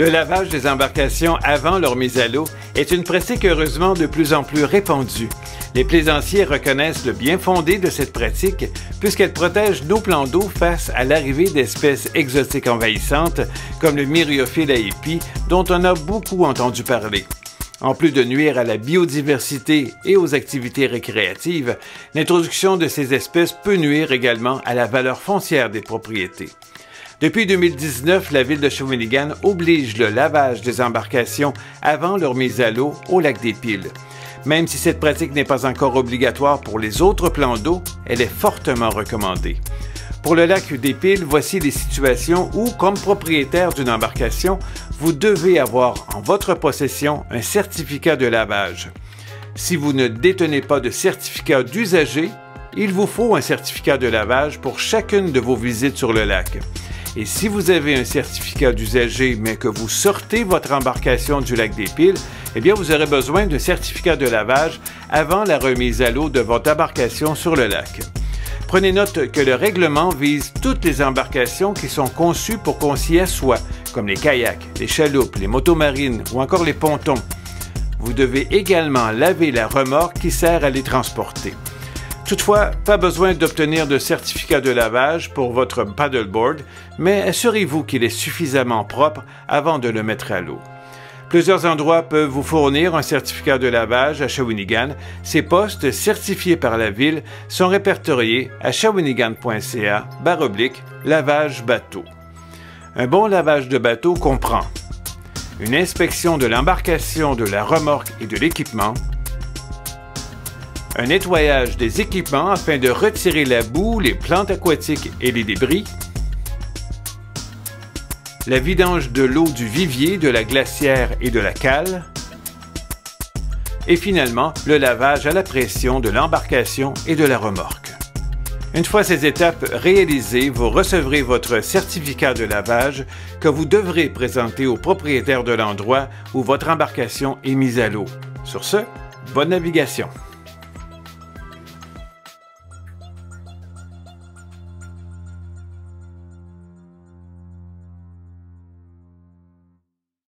Le lavage des embarcations avant leur mise à l'eau est une pratique heureusement de plus en plus répandue. Les plaisanciers reconnaissent le bien fondé de cette pratique puisqu'elle protège nos plans d'eau face à l'arrivée d'espèces exotiques envahissantes comme le myriophylle à épis dont on a beaucoup entendu parler. En plus de nuire à la biodiversité et aux activités récréatives, l'introduction de ces espèces peut nuire également à la valeur foncière des propriétés. Depuis 2019, la ville de Shawinigan oblige le lavage des embarcations avant leur mise à l'eau au lac des Piles. Même si cette pratique n'est pas encore obligatoire pour les autres plans d'eau, elle est fortement recommandée. Pour le lac des Piles, voici les situations où, comme propriétaire d'une embarcation, vous devez avoir en votre possession un certificat de lavage. Si vous ne détenez pas de certificat d'usager, il vous faut un certificat de lavage pour chacune de vos visites sur le lac. Et si vous avez un certificat d'usager, mais que vous sortez votre embarcation du lac des Piles, eh bien, vous aurez besoin d'un certificat de lavage avant la remise à l'eau de votre embarcation sur le lac. Prenez note que le règlement vise toutes les embarcations qui sont conçues pour qu'on s'y assoie, comme les kayaks, les chaloupes, les motomarines ou encore les pontons. Vous devez également laver la remorque qui sert à les transporter. Toutefois, pas besoin d'obtenir de certificat de lavage pour votre paddleboard, mais assurez-vous qu'il est suffisamment propre avant de le mettre à l'eau. Plusieurs endroits peuvent vous fournir un certificat de lavage à Shawinigan. Ces postes certifiés par la ville sont répertoriés à shawinigan.ca/lavage bateau. Un bon lavage de bateau comprend une inspection de l'embarcation, de la remorque et de l'équipement, un nettoyage des équipements afin de retirer la boue, les plantes aquatiques et les débris, la vidange de l'eau du vivier, de la glacière et de la cale, et finalement le lavage à la pression de l'embarcation et de la remorque. Une fois ces étapes réalisées, vous recevrez votre certificat de lavage que vous devrez présenter au propriétaire de l'endroit où votre embarcation est mise à l'eau. Sur ce, bonne navigation!